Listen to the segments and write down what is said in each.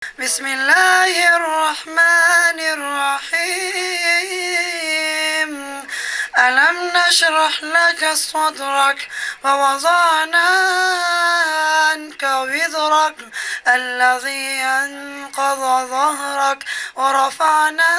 बिस्मिल्लाहिर्रहमानिर्रहीम अलम नशरह luck सदरक ववज़अना अन्का विज़रक अल्लज़ी अनक़ज़ ज़हरक वरफ़अना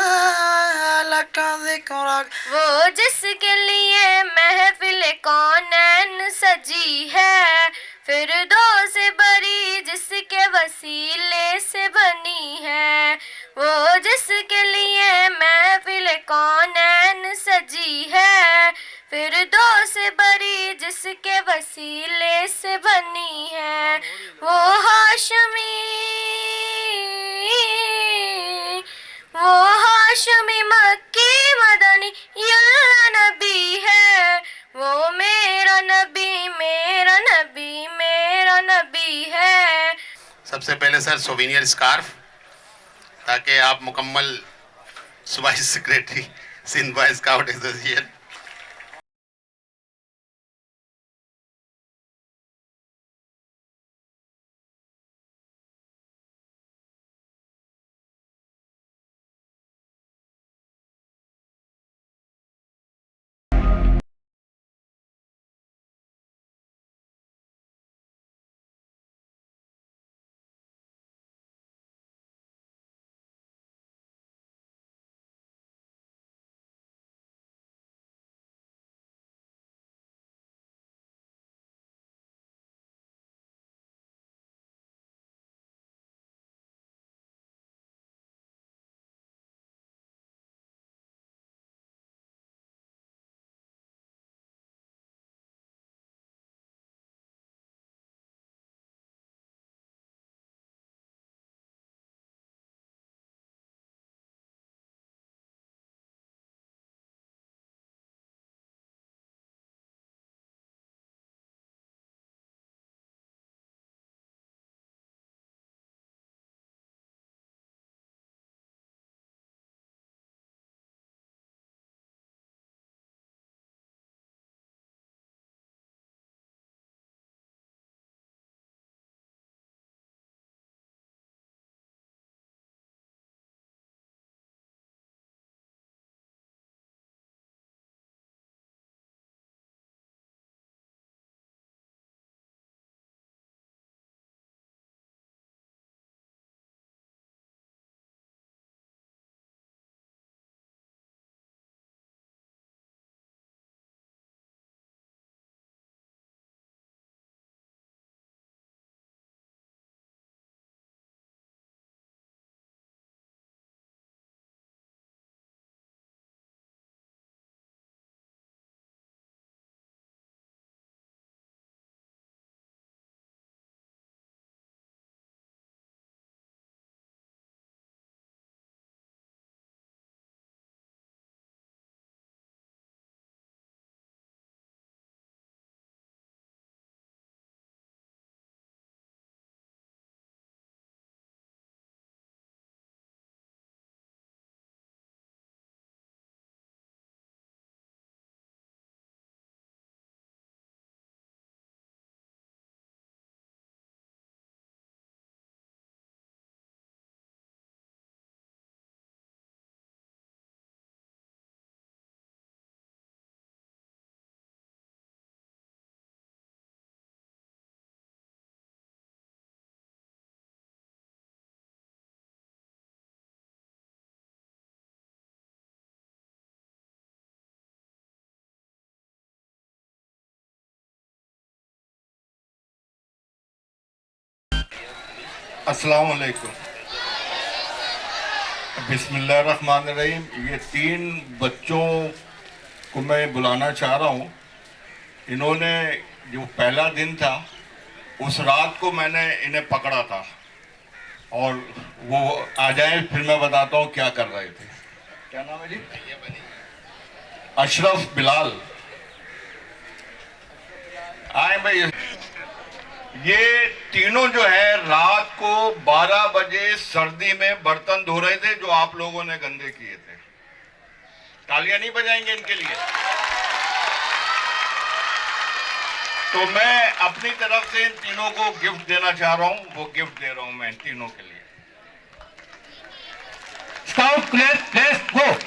luck ज़िक्रक। वो जिसके लिए महफिल कौनैन सजी है, फिरदौस बरी जिसके वसीले से बनी है। वो जिसके लिए महफिल कौनैन सजी है, फिरदौस बरी जिसके वसीले से बनी है। वो हाशमी मक्की मदनी यल्ला नबी है। वो मेरा नबी मेरा नबी मेरा नबी है। सबसे पहले सर सोविनियर स्कार्फ, ताकि आप मुकम्मल सूबाई secretary Sindh boy scout association. अस्सलाम वालेकुम। बिस्मिल्लाहिर्रहमानिर्रहीम। ये 3 बच्चों को मैं बुलाना चाह रहा हूँ। इन्होंने जो पहला दिन था उस रात को मैंने इन्हें पकड़ा था, और वो आ जाए फिर मैं बताता हूँ क्या कर रहे थे। क्या नाम है जी? अशरफ बिलाल। आए भाई। ये तीनों जो है रात को 12 बजे सर्दी में बर्तन धो रहे थे जो आप लोगों ने गंदे किए थे। तालियां नहीं बजाएंगे इनके लिए? तो मैं अपनी तरफ से इन तीनों को गिफ्ट देना चाह रहा हूं। वो गिफ्ट दे रहा हूं मैं इन तीनों के लिए। let's go.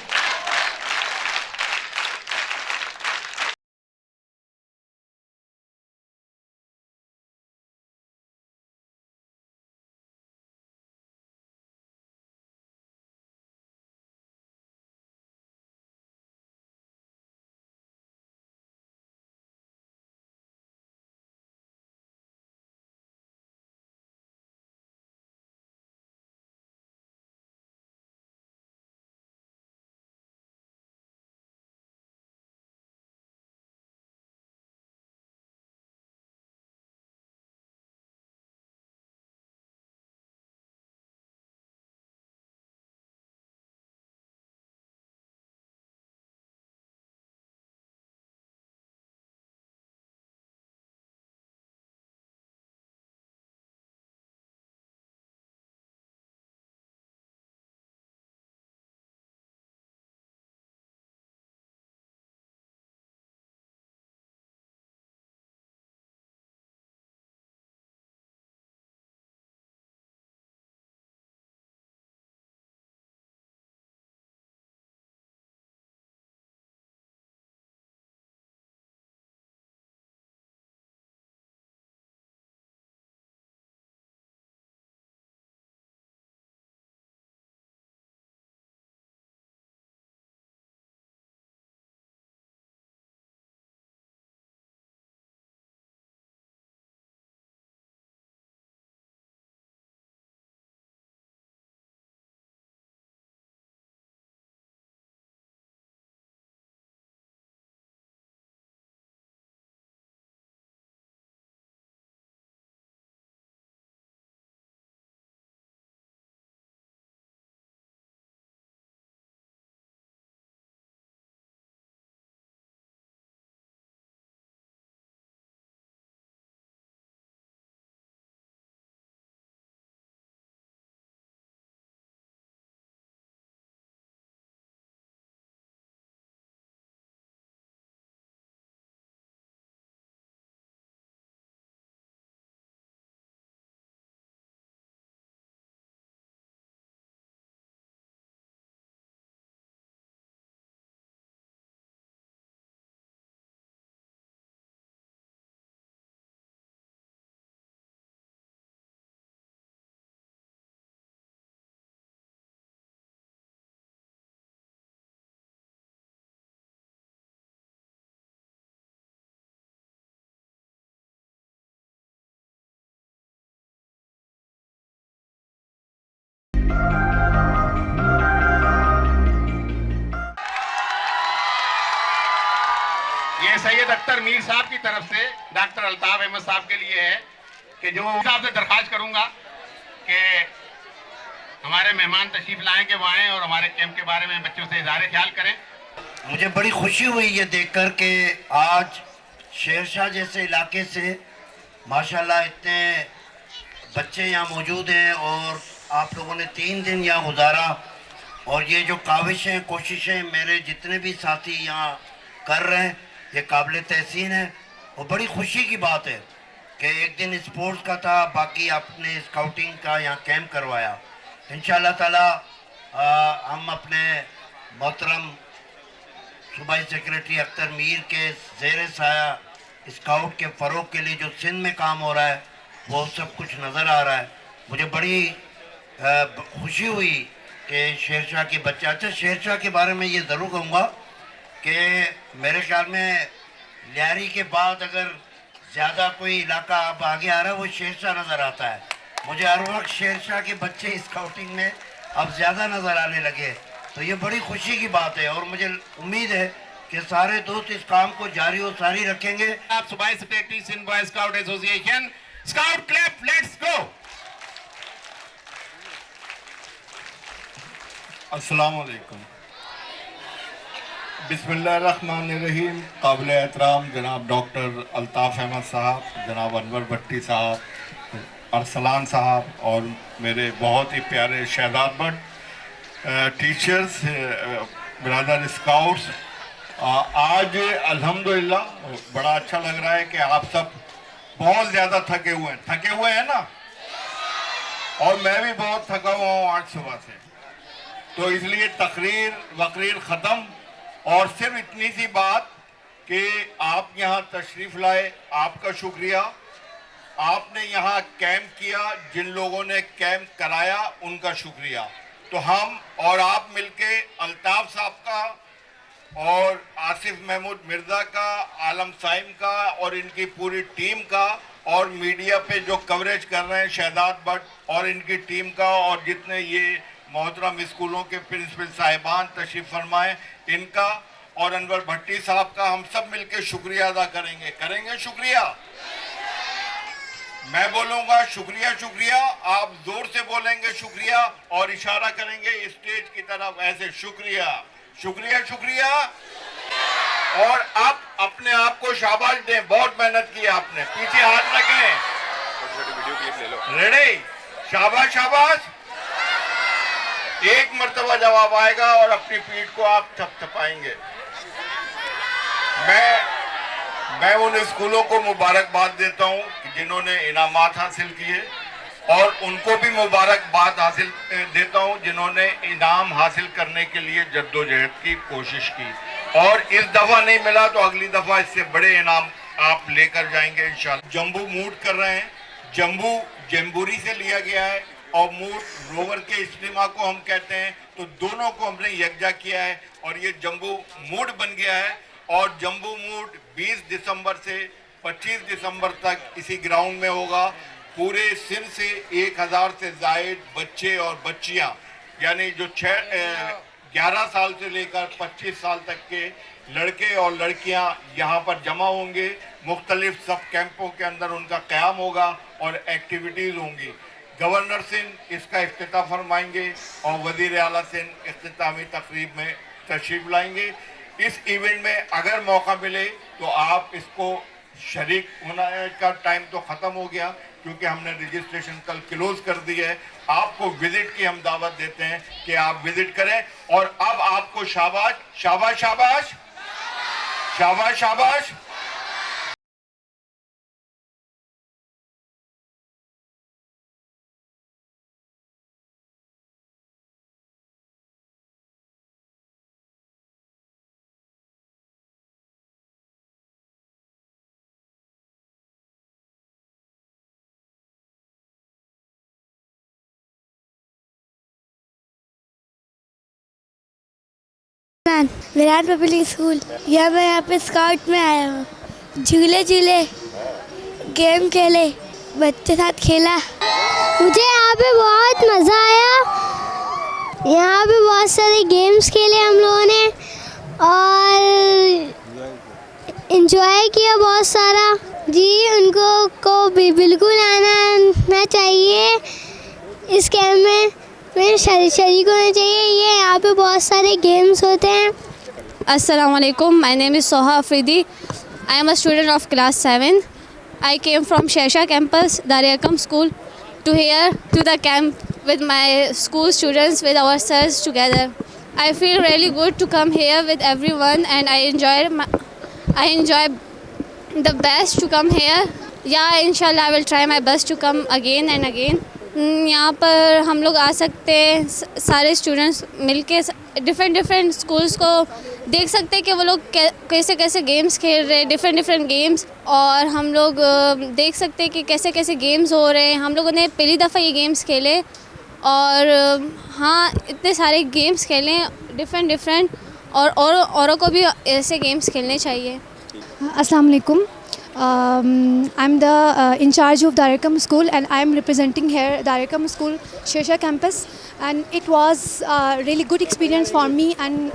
ये सैयद अख्तर मीर साहब की तरफ से डॉक्टर अल्ताफ अहमद साहब के लिए है कि जो साहब से दरख्वास्त करूंगा कि हमारे मेहमान तशरीफ लाएं कि वो आएं और हमारे कैंप के बारे में बच्चों से इज़हार ख्याल करें। मुझे बड़ी खुशी हुई ये देखकर कि आज शेरशाह जैसे इलाके से माशाल्लाह इतने बच्चे यहाँ मौजूद हैं और आप लोगों ने 3 दिन यहाँ गुजारा और ये जो काविशें कोशिशें मेरे जितने भी साथी यहाँ कर रहे हैं ये काबिल तहसीन है और बड़ी खुशी की बात है कि एक दिन स्पोर्ट्स का था, बाकी आपने स्काउटिंग का यहाँ कैंप करवाया। इंशाअल्लाह ताला हम अपने मोहतरम सूबाई सेक्रेटरी अख्तर मीर के ज़ेर साया स्काउट के फ़रोग के लिए जो सिंध में काम हो रहा है वो सब कुछ नज़र आ रहा है। मुझे बड़ी खुशी हुई कि शेरशाह के बच्चा, अच्छा शेरशाह के बारे में ये ज़रूर कहूँगा कि मेरे ख्याल में लियारी के बाद अगर ज़्यादा कोई इलाका अब आगे आ रहा है वो शेरशाह नज़र आता है। मुझे हर वक्त शेरशाह के बच्चे स्काउटिंग में अब ज़्यादा नज़र आने लगे, तो ये बड़ी खुशी की बात है और मुझे उम्मीद है कि सारे दोस्त इस काम को जारी और सारी रखेंगे। आप सूबाई secretary Sindh boy scout association, scout clap, let's go. अस्सलाम वालेकुम। बिस्मिल्लाहिर्रहमानिर्रहीम। काबिल एहतराम जनाब डॉक्टर अल्ताफ़ अहमद साहब, जनाब अनवर भट्टी साहब, अरसलान साहब और मेरे बहुत ही प्यारे Shahzad Bhatt, teachers, brother scouts, आज अल्हम्दुलिल्लाह बड़ा अच्छा लग रहा है कि आप सब बहुत ज़्यादा थके हुए हैं ना, और मैं भी बहुत थका हुआ हूँ आज सुबह से। तो इसलिए तकरीर वकरीर ख़त्म। और सिर्फ इतनी सी बात कि आप यहाँ तशरीफ़ लाए, आपका शुक्रिया। आपने यहाँ कैंप किया, जिन लोगों ने कैंप कराया उनका शुक्रिया। तो हम और आप मिलके अल्ताफ़ साहब का और आसिफ महमूद मिर्ज़ा का, आलम साइम का और इनकी पूरी टीम का, और मीडिया पे जो कवरेज कर रहे हैं शहजाद भट्ट और इनकी टीम का, और जितने ये मोहतरम स्कूलों के प्रिंसिपल साहिबान तशरीफ़ फरमाएँ इनका, और अनवर भट्टी साहब का, हम सब मिलके शुक्रिया अदा करेंगे शुक्रिया। मैं बोलूँगा शुक्रिया शुक्रिया, आप जोर से बोलेंगे शुक्रिया और इशारा करेंगे स्टेज की तरफ ऐसे, शुक्रिया शुक्रिया शुक्रिया। और अब अपने आप को शाबाश दें, बहुत मेहनत की आपने, पीछे हाथ रखें, रेडी, शाबाश शाबाश। एक मर्तबा जवाब आएगा और अपनी पीठ को आप थपथपाएंगे। मैं उन स्कूलों को मुबारकबाद देता हूं कि जिन्होंने इनामात हासिल किए, और उनको भी मुबारकबाद हासिल देता हूं जिन्होंने इनाम हासिल करने के लिए जद्दोजहद की कोशिश की, और इस दफ़ा नहीं मिला तो अगली दफ़ा इससे बड़े इनाम आप लेकर जाएंगे इंशाल्लाह। जम्बू मूड कर रहे हैं, जम्बू जम्बूरी से लिया गया है और मूड रोवर के इस्तिमा को हम कहते हैं, तो दोनों को हमने यकजा किया है और ये जम्बू मूड बन गया है। और जम्बू मूड 20 दिसंबर से 25 दिसंबर तक इसी ग्राउंड में होगा। पूरे सिंध से 1000 से ज़ायद बच्चे और बच्चियां, यानी जो 11 साल से लेकर 25 साल तक के लड़के और लड़कियां यहाँ पर जमा होंगे। मुख्तलिफ सब कैंपों के अंदर उनका क़याम होगा और एक्टिविटीज़ होंगी। गवर्नर सिंध इसका इफ्तिताह फरमाएंगे और वज़ीर आला सिंध इख्तितामी तकरीब में तशरीफ़ लाएंगे। इस इवेंट में अगर मौका मिले तो आप इसको शरीक होने का टाइम तो ख़त्म हो गया क्योंकि हमने रजिस्ट्रेशन कल क्लोज़ कर दी है। आपको विज़िट की हम दावत देते हैं कि आप विज़िट करें। और अब आपको शाबाश शाबाश शाबाश शाबाश शाबाश। विराट पब्लिक स्कूल, यह मैं यहाँ पे स्काउट में आया हूँ। झूले झूले, गेम खेले, बच्चे साथ खेला। मुझे यहाँ पे बहुत मज़ा आया। यहाँ पे बहुत सारे गेम्स खेले हम लोगों ने और एंजॉय किया बहुत सारा। जी उनको को भी बिल्कुल आना चाहिए इस कैम्प में, मेरे शरीक होना चाहिए। ये यहाँ पे बहुत सारे गेम्स होते हैं। Assalamualaikum. My name is Soha Afridi. I am a student of class 7. I came from Shersha campus, Dariyakam school, to here to the camp with my school students, with our sirs together. I feel really good to come here with everyone, and I enjoy the best to come here. Yeah, inshallah I will try my best to come again and again. यहाँ पर हम लोग आ सकते हैं, सारे students मिलके different schools को देख सकते हैं कि वो लोग कैसे कैसे गेम्स खेल रहे हैं, डिफरेंट गेम्स, और हम लोग देख सकते हैं कि कैसे कैसे गेम्स हो रहे हैं। हम लोगों ने पहली दफ़ा ये गेम्स खेले और हाँ इतने सारे गेम्स खेले डिफरेंट, और औरों को भी ऐसे गेम्स खेलने चाहिए। Assalamu alaikum. I'm the in charge of Dariyakam school, and I'm representing here Dariyakam school Shersha campus, and it was a really good experience for me and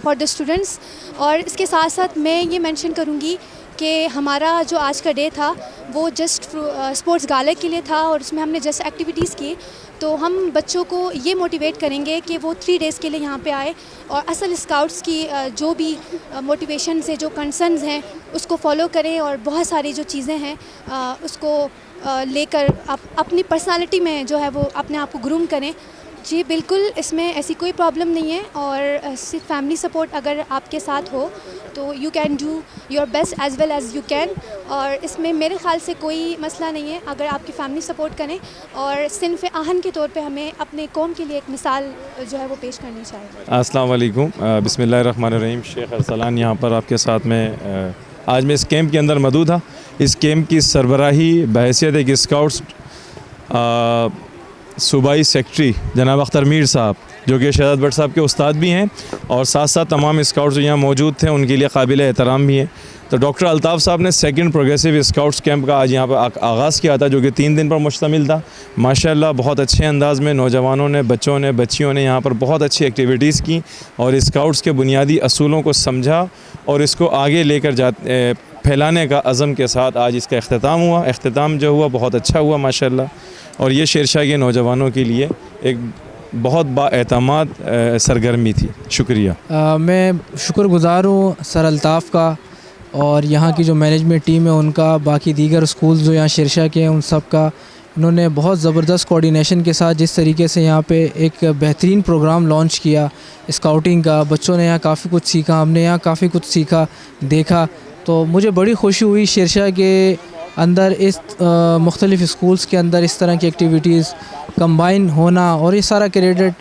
for the students. और इसके साथ साथ मैं ये mention करूँगी कि हमारा जो आज का डे था वो जस्ट स्पोर्ट्स गाला के लिए था और उसमें हमने जस्ट एक्टिविटीज़ की। तो हम बच्चों को ये मोटिवेट करेंगे कि वो 3 डेज़ के लिए यहाँ पे आए और असल स्काउट्स की जो भी मोटिवेशन से जो कंसर्न्स हैं उसको फॉलो करें, और बहुत सारी जो चीज़ें हैं उसको लेकर अपनी पर्सनालिटी में जो है वो अपने आप को ग्रूम करें। जी बिल्कुल, इसमें ऐसी कोई प्रॉब्लम नहीं है और सिर्फ फैमिली सपोर्ट अगर आपके साथ हो तो you can do your best as well as you can, और इसमें मेरे ख़्याल से कोई मसला नहीं है अगर आपकी फैमिली सपोर्ट करें, और सिन्फ़ आहन के तौर पे हमें अपने कौम के लिए एक मिसाल जो है वो पेश करनी चाहिए। अस्सलाम वालेकुम, बिस्मिल्लाहिर्रहमानिर्रहीम। शेख अरसलान यहाँ पर आपके साथ में आज मैं इस कैंप के अंदर मौजूद था। इस कैंप की सरबराही बहैसियत एक स्काउट्स सूबाई सेक्रेटरी जनाब अख्तर मीर साहब, जो कि शहजाद भट्ट साहब के उस्ताद भी हैं, और साथ साथ तमाम स्काउट्स जो यहाँ मौजूद थे उनके लिए काबिल एहतराम भी हैं। तो डॉक्टर अल्ताफ़ साहब ने सेकंड प्रोग्रेसिव स्काउट्स कैंप का आज यहाँ पर आगाज़ किया था, जो कि 3 दिन पर मुश्तमिल था। माशाल्लाह बहुत अच्छे अंदाज़ में नौजवानों ने, बच्चों ने, बच्चियों ने यहाँ पर बहुत अच्छी एक्टिविटीज़ की और स्काउट्स के बुनियादी असूलों को समझा और इसको आगे लेकर फैलाने का अज़म के साथ आज इसका अख्तिताम हुआ। अख्तिताम जो हुआ बहुत अच्छा हुआ माशाल्लाह, और ये शेरशाह के नौजवानों के लिए एक बहुत बाएतमाद सरगर्मी थी। शुक्रिया। मैं शुक्रगुज़ार हूँ सर अल्ताफ़ का और यहाँ की जो मैनेजमेंट टीम है उनका, बाकी दीगर स्कूल्स जो यहाँ शेरशाह के हैं उन सब का। इन्होंने बहुत ज़बरदस्त कोऑर्डिनेशन के साथ जिस तरीके से यहाँ पे एक बेहतरीन प्रोग्राम लॉन्च किया स्काउटिंग का, बच्चों ने यहाँ काफ़ी कुछ सीखा, हमने यहाँ काफ़ी कुछ सीखा, देखा। तो मुझे बड़ी खुशी हुई शेरशाह के अंदर इस मुख्तलिफ़ स्कूल्स के अंदर इस तरह की एक्टिविटीज़ कंबाइन होना, और ये सारा क्रेडिट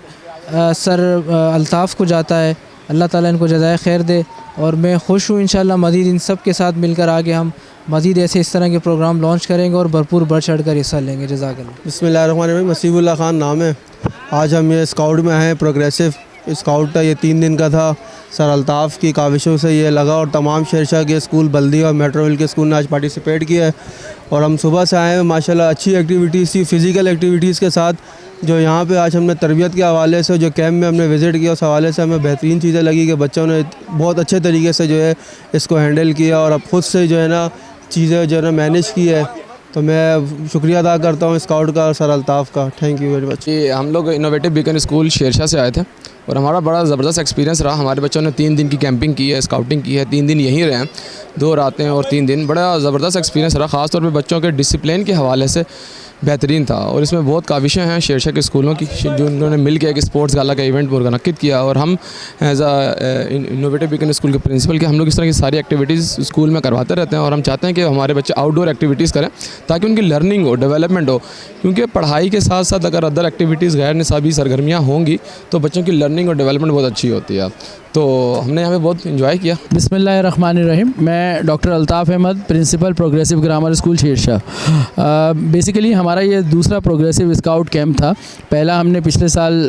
सर अल्ताफ़ को जाता है। अल्लाह ताला इनको जज़ाए खैर दे, और मैं खुश हूँ इंशाल्लाह मज़ीद इन सब के साथ मिलकर आगे हम मज़ीद ऐसे इस तरह के प्रोग्राम लॉन्च करेंगे और भरपूर बढ़ चढ़ कर हिस्सा लेंगे। जज़ाकल्लाह। बिस्मिल्लाहिर्रहमानिर्रहीम। मसीबुल्लाह खान नाम है। आज हम ये स्काउट में आए हैं, प्रोग्रेसिव स्काउट का ये 3 दिन का था। सर अल्ताफ़ की काविशों से ये लगा और तमाम शेरशाह के स्कूल, बल्दी और मेट्रोविल के स्कूल ने आज पार्टिसिपेट किया है। और हम सुबह से आए हैं, माशाल्लाह अच्छी एक्टिविटीज़ थी, फ़िज़िकल एक्टिविटीज़ के साथ। जो यहाँ पे आज हमने तरबियत के हवाले से जो कैंप में हमने विज़िट किया उस हवाले से हमें बेहतरीन चीज़ें लगी कि बच्चों ने बहुत अच्छे तरीके से जो है इसको हैंडल किया और अब ख़ुद से जो है ना चीज़ें जो है ना मैनेज की है। तो मैं शुक्रिया अदा करता हूँ स्काउट का और सर अल्ताफ़ का। Thank you very much. हम लोग इनोवेटिव बीकन स्कूल शेरशाह से आए थे और हमारा बड़ा ज़बरदस्त एक्सपीरियंस रहा। हमारे बच्चों ने 3 दिन की कैंपिंग की है, स्काउटिंग की है, 3 दिन यहीं रहे हैं, 2 रातें और 3 दिन। बड़ा ज़बरदस्त एक्सपीरियंस रहा, ख़ास तौर पे बच्चों के डिसिप्लिन के हवाले से बेहतरीन था। और इसमें बहुत काविशें हैं शेरशाह के स्कूलों की, जो उन्होंने मिल के एक स्पोर्ट्स गाला का इवेंट मुनक़िद किया। और हम एज़ इनोवेटिव बीकन स्कूल के प्रिंसिपल के हम लोग इस तरह की सारी एक्टिविटीज़ स्कूल में करवाते रहते हैं और हम चाहते हैं कि हमारे बच्चे आउटडोर एक्टिविटीज़ करें ताकि उनकी लर्निंग हो, डेवलपमेंट हो। क्योंकि पढ़ाई के साथ साथ अगर अदर एक्टिविटीज़, गैर निसाबी सरगर्मियाँ होंगी तो बच्चों की लर्निंग और डेवलपमेंट बहुत अच्छी होती है। तो हमने यहाँ पे बहुत इन्जॉय किया। बिस्मिल्लाहिर्रहमानिर्रहीम। मैं doctor Altaf Ahmed, principal progressive grammar school Shershah. Basically हमारा ये दूसरा प्रोग्रेसिव स्काउट कैंप था। पहला हमने पिछले साल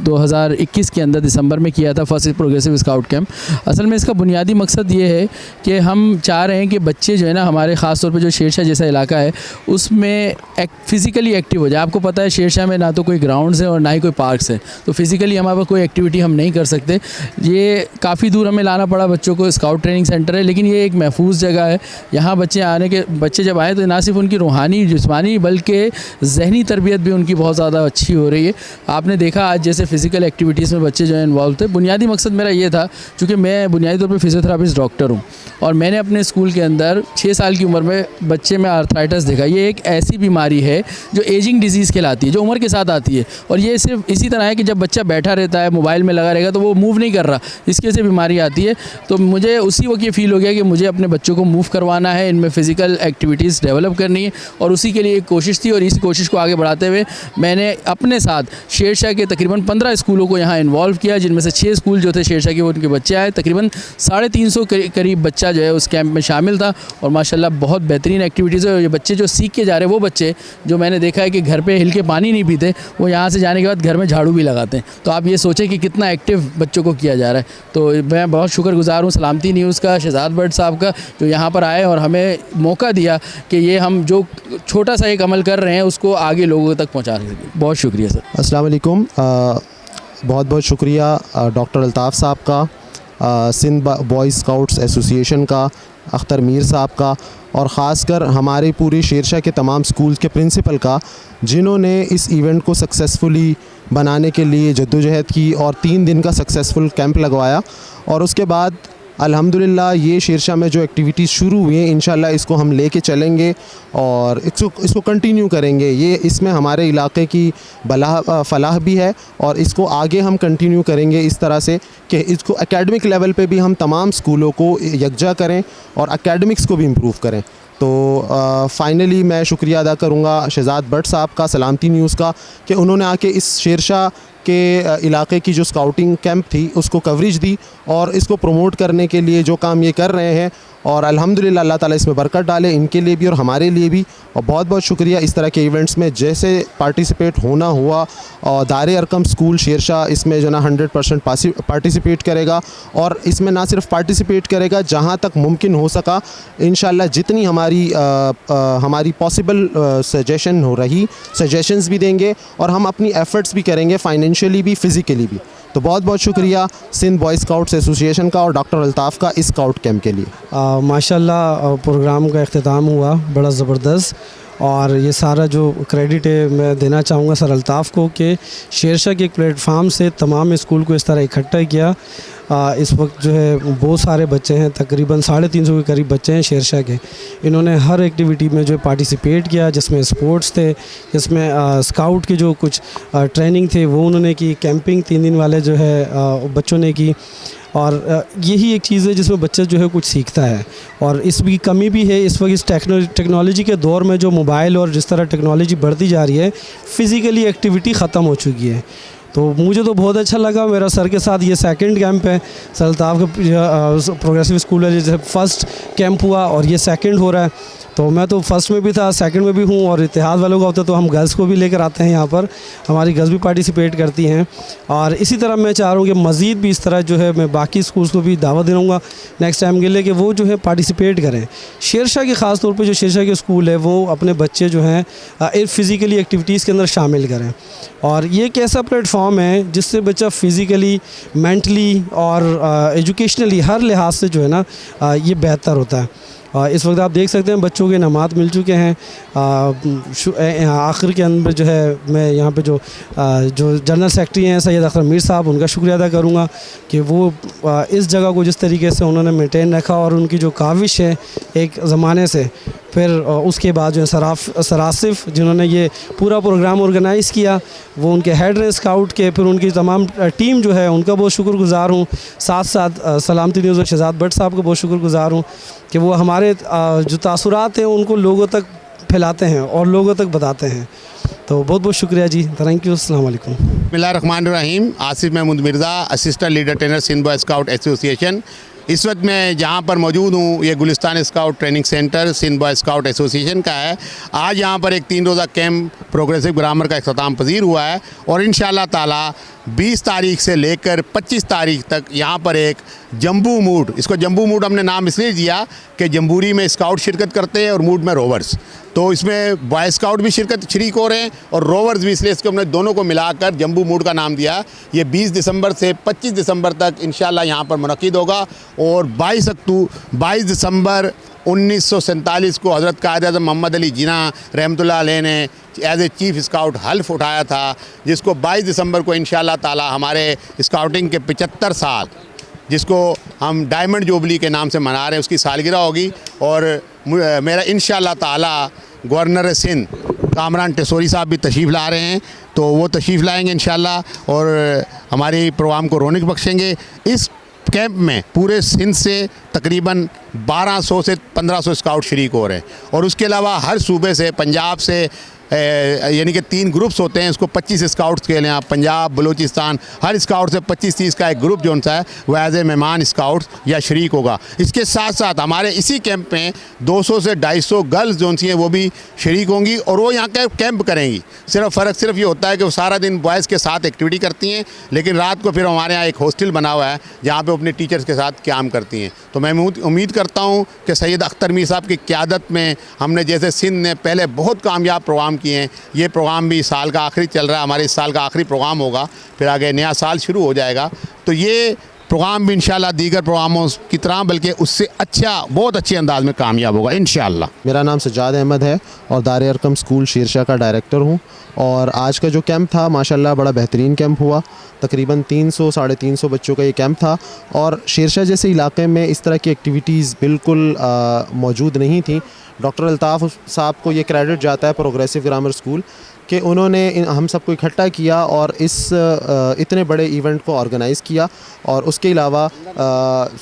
2021 के अंदर दिसंबर में किया था, फर्स्ट प्रोग्रेसिव स्काउट कैंप। असल में इसका बुनियादी मकसद ये है कि हम चाह रहे हैं कि बच्चे जो है ना हमारे ख़ास तौर पे जो शेरशाह जैसा इलाका है उसमें फ़िज़िकली एक्टिव हो जाए। आपको पता है शेरशाह में ना तो कोई ग्राउंड्स है और ना ही कोई पार्क्स है, तो फ़िज़िकली हमारे पास कोई एक्टिविटी हम नहीं कर सकते। ये काफ़ी दूर हमें लाना पड़ा बच्चों को। स्काउट ट्रेनिंग सेंटर है लेकिन ये एक महफूज जगह है। यहाँ बच्चे जब आए तो ना सिर्फ उनकी रूहानी जिस्मानी बल्कि जहनी तरबियत भी उनकी बहुत ज़्यादा अच्छी हो रही है। आपने देखा आज जैसे फ़िज़िकल एक्टिविटीज़ में बच्चे जो है इन्वॉल्व थे। बुनियादी मकसद मेरा ये था, चूँकि मैं बुनियादी तौर पर फिजियोथेरापिस्ट डॉक्टर हूँ और मैंने अपने स्कूल के अंदर 6 साल की उम्र में बच्चे में आर्थराइटिस देखा। ये एक ऐसी बीमारी है जो एजिंग डिजीज़ कहलाती है, जो उम्र के साथ आती है। और ये सिर्फ इसी तरह है कि जब बच्चा बैठा रहता है, मोबाइल में लगा रहेगा तो वो मूव नहीं कर रहा, इसकी वजह से बीमारी आती है। तो मुझे उसी वक्त ये फ़ील हो गया कि मुझे अपने बच्चों को मूव करवाना है, इनमें फ़िज़िकल एक्टिविटीज़ डेवलप करनी है और उसी के लिए एक कोशिश थी। और इस कोशिश को आगे बढ़ाते हुए मैंने अपने साथ शेरशाह के तकरीबन 15 स्कूलों को यहाँ इन्वॉल्व किया, जिनमें से 6 स्कूल जो थे शेरशाह के वो उनके बच्चे आए। तकरीबन 350 करीब बच्चा जो है उस कैंप में शामिल था और माशाल्लाह बहुत बेहतरीन एक्टिविटीज़ है। ये बच्चे जो सीख के जा रहे हैं, वो बच्चे जो मैंने देखा है कि घर पे हिल के पानी नहीं पीते, वो यहाँ से जाने के बाद घर में झाड़ू भी लगाते हैं। तो आप ये सोचें कि कितना एक्टिव बच्चों को किया जा रहा है। तो मैं बहुत शुक्रगुज़ार हूँ सलामती न्यूज़ का, शहजाद भट्ट साहब का, जो यहाँ पर आए और हमें मौका दिया कि ये हम जो छोटा सा एक अमल कर रहे हैं उसको आगे लोगों तक पहुँचा सकें। बहुत शुक्रिया सर। अस्सलाम वालेकुम। बहुत बहुत शुक्रिया डॉक्टर अल्ताफ़ साहब का, सिंध बॉयज़ स्काउट्स एसोसिएशन का, अख्तर मीर साहब का और ख़ासकर हमारे पूरे शेरशाह के तमाम स्कूल्स के प्रिंसिपल का, जिन्होंने इस इवेंट को सक्सेसफुली बनाने के लिए जद्दोजहद की और 3 दिन का सक्सेसफुल कैंप लगवाया। और उसके बाद अल्हम्दुलिल्लाह ये शेरशाह में जो एक्टिविटीज़ शुरू हुई हैं इंशाल्लाह इसको हम लेके चलेंगे और इसको कंटिन्यू करेंगे। ये इसमें हमारे इलाके की फलाह भी है और इसको आगे हम कंटिन्यू करेंगे इस तरह से कि इसको एकेडमिक लेवल पे भी हम तमाम स्कूलों को यकजा करें और एकेडमिक्स को भी इम्प्रूव करें। तो फाइनली मैं शुक्रिया अदा करूँगा शहजाद भट्ट साहब का, सलामती न्यूज़ का, कि उन्होंने आके इस शेरशाह के इलाके की जो स्काउटिंग कैंप थी उसको कवरेज दी और इसको प्रमोट करने के लिए जो काम ये कर रहे हैं और अल्हम्दुलिल्लाह अल्लाह ताला इसमें बरकत डाले इनके लिए भी और हमारे लिए भी। और बहुत बहुत शुक्रिया इस तरह के इवेंट्स में जैसे पार्टिसिपेट होना हुआ और दारे अरकम स्कूल शेरशाह इसमें जो ना 100% पार्टिसिपेट करेगा और इसमें ना सिर्फ पार्टिसिपेट करेगा, जहाँ तक मुमकिन हो सका इंशाल्लाह जितनी हमारी पॉसिबल सजेशन हो रही सजेशंस भी देंगे और हम अपनी एफ़र्ट्स भी करेंगे फाइनेंशियली भी फ़िज़िकली भी। तो बहुत बहुत शुक्रिया सिंध बॉय स्काउट्स एसोसिएशन का और डॉक्टर अल्ताफ़ का इस स्काउट कैंप के लिए। माशाल्लाह प्रोग्राम का अख्तिताम हुआ बड़ा ज़बरदस्त और ये सारा जो क्रेडिट है मैं देना चाहूँगा सर अल्ताफ़ को कि शेरशाह के एक प्लेटफार्म से तमाम स्कूल को इस तरह इकट्ठा किया। इस वक्त जो है बहुत सारे बच्चे हैं, तकरीबन 350 के करीब बच्चे हैं शेरशाह के। इन्होंने हर एक्टिविटी में जो पार्टिसिपेट किया, जिसमें स्पोर्ट्स थे, जिसमें स्काउट की जो कुछ ट्रेनिंग थे वो उन्होंने की, कैंपिंग 3 दिन वाले जो है बच्चों ने की। और यही एक चीज़ है जिसमें बच्चा जो है कुछ सीखता है और इसकी कमी भी है इस वक्त इस टेक्नोलॉजी के दौर में। जो मोबाइल और जिस तरह टेक्नोलॉजी बढ़ती जा रही है, फ़िज़िकली एक्टिविटी ख़त्म हो चुकी है। तो मुझे तो बहुत अच्छा लगा। मेरा सर के साथ ये सेकंड कैंप है, सर अल्ताफ़ का प्रोग्रेसिव स्कूल है, जैसे फ़र्स्ट कैंप हुआ और ये सेकंड हो रहा है। तो मैं तो फर्स्ट में भी था, सेकंड में भी हूँ और इत्तेहाद वालों का होता है तो हम गर्ल्स को भी लेकर आते हैं यहाँ पर, हमारी गर्ल्स भी पार्टिसिपेट करती हैं। और इसी तरह मैं चाह रहा हूँ कि मज़ीद भी इस तरह जो है मैं बाकी स्कूल्स को भी दावत दूँगा नेक्स्ट टाइम के लिए कि वो जो है पार्टिसिपेट करें। शेरशाह के ख़ास तौर पर जो शेरशाह के स्कूल है वो अपने बच्चे जो हैं फ़िज़िकली एक्टिविटीज़ के अंदर शामिल करें। और ये एक ऐसा प्लेटफॉर्म है जिससे बच्चा फ़िज़िकली, मेंटली और एजुकेशनली हर लिहाज से जो है ना ये बेहतर होता है। इस वक्त आप देख सकते हैं बच्चों के इनामात मिल चुके हैं। आखिर के अंदर जो है मैं यहाँ पे जो जनरल सेक्रेटरी हैं सैयद अख्तर मीर साहब, उनका शुक्रिया अदा करूँगा कि वो इस जगह को जिस तरीके से उन्होंने मेंटेन रखा और उनकी जो काविश है एक ज़माने से, फिर उसके बाद जो है सरासिफ जिन्होंने ये पूरा प्रोग्राम ऑर्गेनाइज़ किया, वो उनके हेड रहे स्काउट के, फिर उनकी तमाम टीम जो है उनका बहुत शुक्रगुज़ार हूँ। साथ साथ सलामती न्यूज़ और शहजाद भट्ट साहब को बहुत शुक्रगुज़ार हूँ कि वो हमारे जो तासुरात हैं उनको लोगों तक फैलाते हैं और लोगों तक बताते हैं। तो बहुत बहुत शुक्रिया जी, थैंक यू, अस्सलाम वालेकुम। बिस्मिल्लाहिर्रहमानिर्रहीम। Asif Mahmood Mirza, assistant leader trainer Sindh boy scout association. इस वक्त मैं जहाँ पर मौजूद हूँ ये Gulistan scout training centre Sindh boy scout association का है। आज यहाँ पर एक 3 रोज़ा कैंप प्रोग्रेसिव ग्रामर का इख्तिताम पजीर हुआ है और इंशाअल्लाह ताला 20 तारीख से लेकर 25 तारीख तक यहाँ पर एक जम्बू मूड, इसको जम्बू मूड हमने नाम इसलिए दिया कि जम्बूरी में स्काउट शिरकत करते हैं और मूड में रोवर्स, तो इसमें बॉय स्काउट भी शरीक हो रहे हैं और रोवर्स भी, इसलिए इसको हमने दोनों को मिलाकर जम्बू मूड का नाम दिया। ये 20 दिसंबर से 25 दिसंबर तक इंशाअल्लाह यहाँ पर मुनक़िद होगा और 22 दिसंबर 1947 को हज़रत कायद आज़म मोहम्मद अली जिन्ना रहमतुल्लाह अलैह ने एज ए चीफ़ स्काउट हल्फ उठाया था, जिसको 22 दिसंबर को इंशाअल्लाह ताला हमारे स्काउटिंग के 75 साल, जिसको हम डायमंड जुबली के नाम से मना रहे हैं, उसकी सालगिरह होगी। और मेरा इंशाअल्लाह ताला गवर्नर सिंध कामरान टेसोरी साहब भी तशरीफ़ ला रहे हैं, तो वो तशरीफ़ लाएंगे इंशाअल्लाह और हमारे प्रोग्राम को रौनक बख्शेंगे। इस कैंप में पूरे सिंध से तकरीबन 1200 से 1500 स्काउट शरीक हो रहे हैं और उसके अलावा हर सूबे से, पंजाब से यानी कि 3 ग्रुप्स होते हैं, उसको 25 स्काउट्स के लिए आप पंजाब बलूचिस्तान हर स्काउट से 25-30 का एक ग्रुप जो सा है वह एज ए मेहमान स्काउट्स या शरीक होगा। इसके साथ साथ हमारे इसी कैंप में 200 से 250 गर्ल्स जो सी हैं वो भी शरीक होंगी और वो यहाँ कैंप करेंगी। फ़र्क सिर्फ ये होता है कि वो सारा दिन बॉयज़ के साथ एक्टिविटी करती हैं, लेकिन रात को फिर हमारे यहाँ एक हॉस्टल बना हुआ है जहाँ पर अपने टीचर्स के साथ क़याम करती हैं। तो मैं उम्मीद करता हूँ कि सैयद अख्तर मीर साहब की क़यादत में हमने जैसे सिंध ने पहले बहुत कामयाब प्रोग्राम किए हैं, ये प्रोग्राम भी साल का आखिरी चल रहा है, हमारे इस साल का आखिरी प्रोग्राम होगा, फिर आगे नया साल शुरू हो जाएगा। तो ये प्रोग्राम भी इंशाल्लाह दीगर प्रोग्रामों की तरह बल्कि उससे अच्छा, बहुत अच्छे अंदाज में कामयाब होगा इंशाल्लाह। मेरा नाम सज्जाद अहमद है और दार अरकम स्कूल शेरशाह का डायरेक्टर हूँ। और आज का जो कैंप था माशाल्लाह बड़ा बेहतरीन कैंप हुआ। तकरीबन 300 साढ़े 300 बच्चों का ये कैंप था और शेरशाह जैसे इलाके में इस तरह की एक्टिविटीज़ बिल्कुल मौजूद नहीं थी। डॉक्टर अल्ताफ़ साहब को ये क्रेडिट जाता है प्रोग्रेसिव ग्रामर स्कूल कि उन्होंने हम सबको इकट्ठा किया और इस इतने बड़े इवेंट को ऑर्गेनाइज़ किया। और उसके अलावा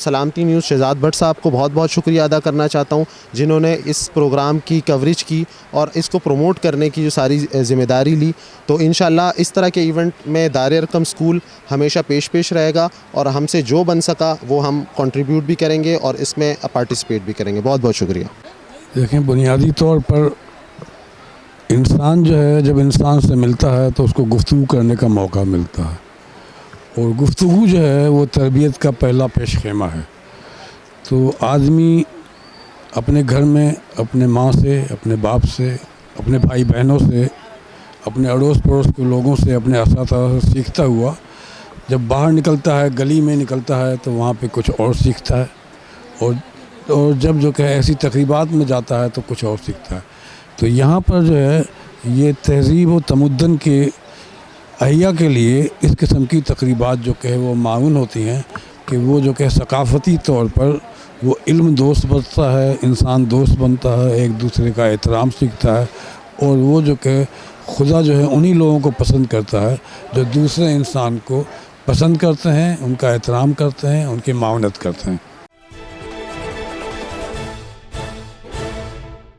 सलामती न्यूज़ शहजाद भट्ट साहब को बहुत बहुत शुक्रिया अदा करना चाहता हूँ, जिन्होंने इस प्रोग्राम की कवरेज की और इसको प्रमोट करने की जो सारी ज़िम्मेदारी ली। तो इंशाल्लाह इस तरह के इवेंट में दार अरकम स्कूल हमेशा पेश रहेगा और हमसे जो बन सका वो हम कंट्रीब्यूट भी करेंगे और इसमें पार्टिसिपेट भी करेंगे। बहुत बहुत शुक्रिया। देखें, बुनियादी तौर पर इंसान जो है जब इंसान से मिलता है तो उसको गुफ्तगू करने का मौका मिलता है और गुफ्तगू जो है वो तरबियत का पहला पेश खेमा है। तो आदमी अपने घर में अपने माँ से, अपने बाप से, अपने भाई बहनों से, अपने अड़ोस पड़ोस के लोगों से, अपने असातिज़ा से सीखता हुआ जब बाहर निकलता है, गली में निकलता है तो वहाँ पे कुछ और सीखता है और जब जो है ऐसी तकरीबात में जाता है तो कुछ और सीखता है। तो यहाँ पर जो है ये तहज़ीब व तमद्दुन के अहिया के लिए इस किस्म की तकरीबात जो है वो माउन होती हैं कि वो जो है सकाफ़ती तौर पर वो इल्म दोस्त बनता है, इंसान दोस्त बनता है, एक दूसरे का एहतराम सीखता है और वो जो कि खुदा जो है उन्हीं लोगों को पसंद करता है जो दूसरे इंसान को पसंद करते हैं, उनका एहतराम करते हैं, उनकी मावनत करते हैं।